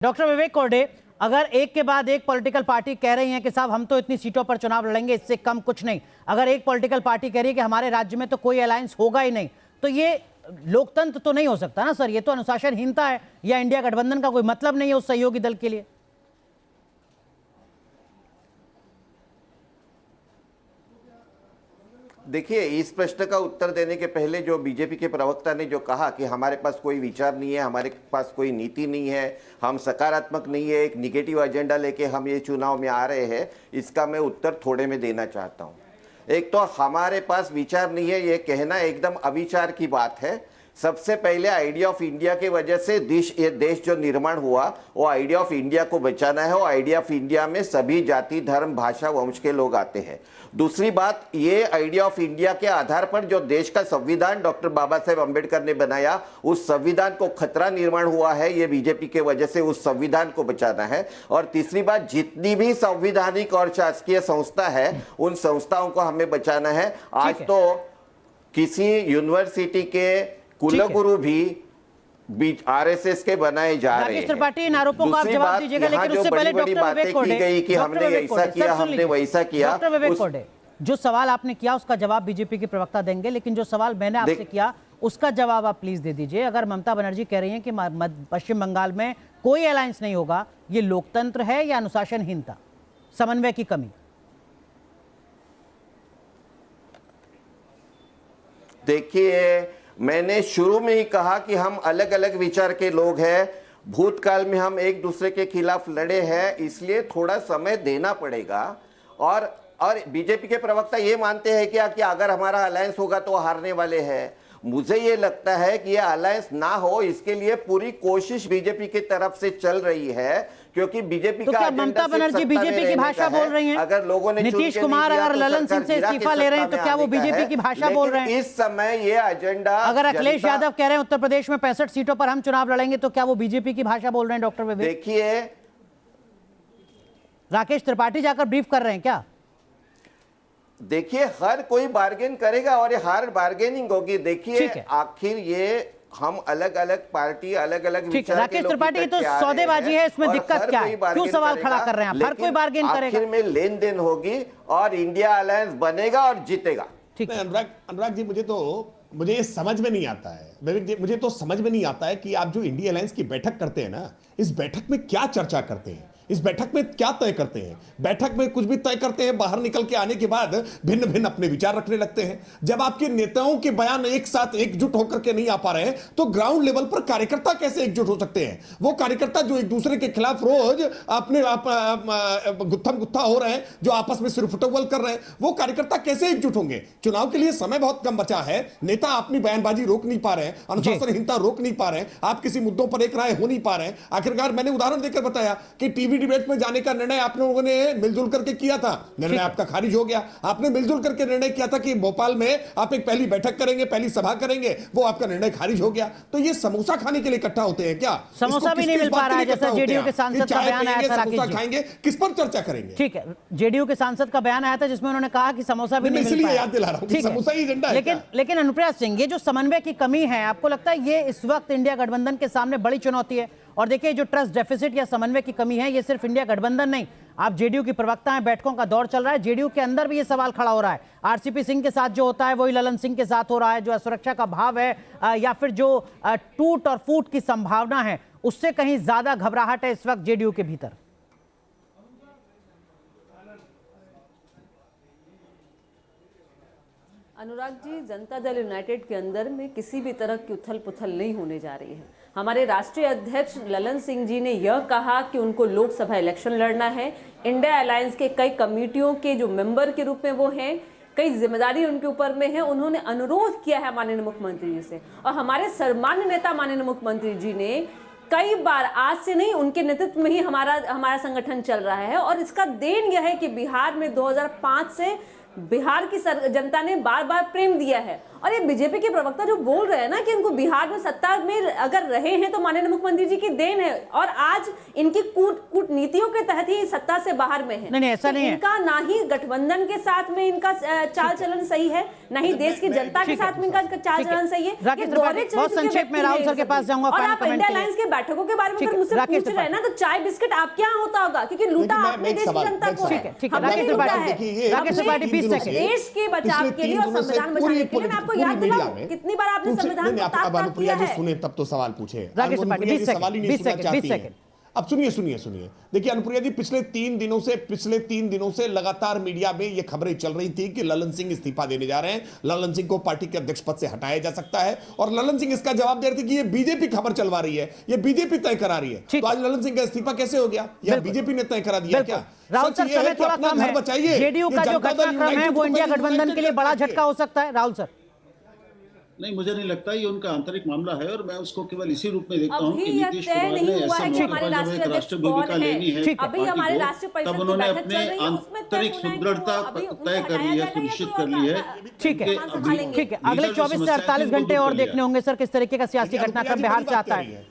Doctor विवेक कोरडे, अगर एक के बाद एक पॉलिटिकल पार्टी कह रही है कि साहब हम तो इतनी सीटों पर चुनाव लड़ेंगे, इससे कम कुछ नहीं, अगर एक पॉलिटिकल पार्टी कह रही है कि हमारे राज्य में तो कोई अलायंस होगा ही नहीं, तो ये लोकतंत्र तो नहीं हो सकता ना सर। ये तो अनुशासनहीनता है, या इंडिया गठबंधन का कोई मतलब नहीं है उस सहयोगी दल के लिए। देखिए, इस प्रश्न का उत्तर देने के पहले जो बीजेपी के प्रवक्ता ने जो कहा कि हमारे पास कोई विचार नहीं है, हमारे पास कोई नीति नहीं है, हम सकारात्मक नहीं है, एक निगेटिव एजेंडा लेके हम ये चुनाव में आ रहे हैं, इसका मैं उत्तर थोड़े में देना चाहता हूँ। एक तो हमारे पास विचार नहीं है, ये कहना एकदम अविचार की बात है। सबसे पहले आइडिया ऑफ इंडिया की वजह से ये देश जो निर्माण हुआ, वो आइडिया ऑफ इंडिया को बचाना है। वो आइडिया ऑफ इंडिया में सभी जाति, धर्म, भाषा, वंश के लोग आते हैं। दूसरी बात, ये आइडिया ऑफ इंडिया के आधार पर जो देश का संविधान डॉक्टर बाबा साहेब अम्बेडकर ने बनाया, उस संविधान को खतरा निर्माण हुआ है, ये बीजेपी के वजह से उस संविधान को बचाना है। और तीसरी बात, जितनी भी संवैधानिक और शासकीय संस्था है, उन संस्थाओं को हमें बचाना है। आज तो किसी यूनिवर्सिटी के कुलगुरु भी आरएसएस के बनाए जा रहे हैं। त्रिपाठी, इन आरोपों का आप जवाब दीजिएगा, लेकिन उससे पहले डॉक्टर विवेक कोरडे कि हमने ऐसा किया, हमने वैसा किया। डॉक्टर विवेक कोरडे, जो सवाल आपने किया उसका जवाब बीजेपी के प्रवक्ता देंगे, लेकिन जो सवाल मैंने आपसे किया उसका जवाब आप प्लीज दे दीजिए। अगर ममता बनर्जी कह रही हैं कि पश्चिम बंगाल में कोई अलायंस नहीं होगा, ये लोकतंत्र है या अनुशासनहीनता, समन्वय की कमी? देखिए, मैंने शुरू में ही कहा कि हम अलग अलग विचार के लोग हैं। भूतकाल में हम एक दूसरे के खिलाफ लड़े हैं, इसलिए थोड़ा समय देना पड़ेगा। और बीजेपी के प्रवक्ता ये मानते हैं कि अगर हमारा अलायंस होगा तो हारने वाले हैं। मुझे ये लगता है कि ये अलायंस ना हो, इसके लिए पूरी कोशिश बीजेपी की तरफ से चल रही है, क्योंकि बीजेपी तो का क्या ममता बनर्जी बीजेपी की भाषा बोल रही हैं? अगर लोगों ने नीतीश कुमार अगर ललन सिंह से इस्तीफा ले रहे हैं, तो क्या वो बीजेपी की भाषा बोल रहे हैं? इस समय ये एजेंडा, अगर अखिलेश यादव कह रहे हैं उत्तर प्रदेश में 65 सीटों पर हम चुनाव लड़ेंगे, तो क्या वो बीजेपी की भाषा बोल रहे हैं? डॉक्टर विवेक, देखिए, राकेश त्रिपाठी जाकर ब्रीफ कर रहे हैं क्या? देखिए, हर कोई बार्गेन करेगा और ये हर बार्गेनिंग होगी। देखिए, आखिर ये हम अलग अलग पार्टी, अलग अलग विचार के राकेश त्रिपाठी की तो सौदेबाजी है, इसमें दिक्कत क्या है? क्यों सवाल खड़ा कर रहे हैं? हर कोई बार्गेन करेगा, आखिर में लेन देन होगी और इंडिया अलायंस बनेगा और जीतेगा। ठीक है अनुराग जी, मुझे ये समझ में नहीं आता है, विवेक जी, मुझे तो समझ में नहीं आता है कि आप जो इंडिया अलायंस की बैठक करते हैं ना, इस बैठक में क्या चर्चा करते हैं, इस बैठक में क्या तय करते हैं? बैठक में कुछ भी तय करते हैं, बाहर निकल के आने के बाद भिन्न भिन्न अपने विचार रखने लगते हैं। जब आपके नेताओं के बयान एक साथ एकजुट होकर के नहीं आ पा रहे हैं, तो ग्राउंड लेवल पर कार्यकर्ता कैसे एकजुट हो सकते हैं? वो कार्यकर्ता जो एक दूसरे के खिलाफ रोज अपने गुत्थम गुत्था हो रहे हैं, जो आपस में सिर्फ फुटबॉल कर रहे हैं, वो कार्यकर्ता कैसे एकजुट होंगे? चुनाव के लिए समय बहुत कम बचा है, नेता अपनी बयानबाजी रोक नहीं पा रहे हैं, अनुशासनहीनता रोक नहीं पा रहे हैं, आप किसी मुद्दों पर एक राय हो नहीं पा रहे हैं। आखिरकार मैंने उदाहरण देकर बताया कि टीवी डिबेट में जाने का निर्णय आप लोगों ने मिलजुल करके किया था, निर्णय आपका खारिज हो गया। आपने मिलजुल करके निर्णय किया था कि भोपाल में आप एक पहली बैठक करेंगे, पहली सभा करेंगे, वो आपका निर्णय खारिज हो गया। तो ये समोसा खाने के लिए इकट्ठा होते हैं क्या? समोसा भी नहीं मिल पा रहा है, जैसा जेडीयू के सांसद का बयान आया था। समोसा खाएंगे, किस पर चर्चा करेंगे? ठीक है, जेडीयू के सांसद का बयान आया था जिसमें उन्होंने कहा कि समोसा भी नहीं मिल पाया। याद दिला रहा हूं, समोसा ही एजेंडा है। लेकिन अनुप्रिया सिंह, ये जो समन्वय की कमी है, आपको लगता है ये इस वक्त इंडिया गठबंधन के सामने बड़ी चुनौती है? और देखिए, जो ट्रस्ट डेफिसिट या समन्वय की कमी है, ये सिर्फ इंडिया गठबंधन नहीं, आप जेडीयू की प्रवक्ता हैं, बैठकों का दौर चल रहा है, जेडीयू के अंदर भी ये सवाल खड़ा हो रहा है। आरसीपी सिंह के साथ जो होता है वही ललन सिंह के साथ हो रहा है। जो असुरक्षा का भाव है या फिर जो टूट और फूट की संभावना है, उससे कहीं ज्यादा घबराहट है इस वक्त जेडीयू के भीतर। अनुराग जी, जनता दल यूनाइटेड के अंदर में किसी भी तरह की उथल पुथल नहीं होने जा रही है। हमारे राष्ट्रीय अध्यक्ष ललन सिंह जी ने यह कहा कि उनको लोकसभा इलेक्शन लड़ना है। इंडिया अलायंस के कई कमेटियों के जो मेंबर के रूप में वो हैं, कई जिम्मेदारी उनके ऊपर में है। उन्होंने अनुरोध किया है माननीय मुख्यमंत्री जी से, और हमारे सर्वमान्य नेता माननीय मुख्यमंत्री जी ने कई बार, आज से नहीं, उनके नेतृत्व में ही हमारा संगठन चल रहा है। और इसका देन यह है कि बिहार में 2005 से बिहार की जनता ने बार बार प्रेम दिया है। और ये बीजेपी के प्रवक्ता जो बोल रहे हैं ना कि उनको बिहार में सत्ता में अगर रहे हैं तो माननीय मुख्यमंत्री जी की देन है, और आज इनकी कूटनीतियों के तहत ही सत्ता से बाहर में है। नहीं, ऐसा नहीं है। इनका ना ही गठबंधन के साथ में इनका चाल चलन सही है, ना ही देश की जनता के साथ में इनका चाल चलन सही है। राकेश त्रिपाठी, बहुत संक्षेप में राहुल सर के पास जाऊंगा। और आप इंडिया अलायंस के बैठकों के बारे में अगर मुझसे पूछ रहे हैं ना, तो चाय बिस्किट आपके यहाँ होता होगा, क्योंकि लूटा आपने देश की जनता को है। ठीक है, हमने राकेश लूटा त्रिपाठी, है। राकेश त्रिपाठी 20 सेकंड। देश के बचाव के लिए और संविधान बचाने के लिए मैं आपको याद दिलाऊं, कितनी बार आपने संविधान को ताक-ताक किया है। सुने तब तो सवाल पूछे। राकेश त्रिपाठी, 20 सेकंड, सवाल ही नहीं 20 सुनना सेकंड, चाहती 20 हैं। सेकंड। अब सुनिए। देखिए अनुप्रिया जी, पिछले 3 दिनों से लगातार मीडिया में ये खबरें चल रही थी कि ललन सिंह इस्तीफा देने जा रहे हैं, ललन सिंह को पार्टी के अध्यक्ष पद से हटाया जा सकता है, और ललन सिंह इसका जवाब दे रहे थे कि ये बीजेपी खबर चलवा रही है, ये बीजेपी तय करा रही है। तो आज ललन सिंह का इस्तीफा कैसे हो गया? या बीजेपी ने तय करा दिया क्या? राहुल सर, समय थोड़ा कम है। जेडीयू का जो घटनाक्रम है वो इंडिया गठबंधन के लिए बड़ा झटका हो सकता है। राहुल सर, नहीं, मुझे नहीं लगता ये उनका आंतरिक मामला है, और मैं उसको केवल इसी रूप में देखता हूँ कि अभी यह नीतीश तय कुमार नहीं ने हुआ ऐसे है कि हमारे मौके पर जब राष्ट्रीय एक अध्यक्ष राष्ट्र कौन भूमिका है। लेनी है अभी हमारे राष्ट्रीय परिषद तब की उन्होंने बैठक अपने चल रही है, उसमें तय आंतरिक होना है कि सुदृढ़ता वो अभी तय कर ली है, उनको सुनिश्चित हटाया कर ली है। जाएगा, ठीक है, संभालेंगे। ठीक है। अगले 24 से 48 घंटे और देखने होंगे सर किस तरीके का सियासी घटनाक्रम बिहार से आता है।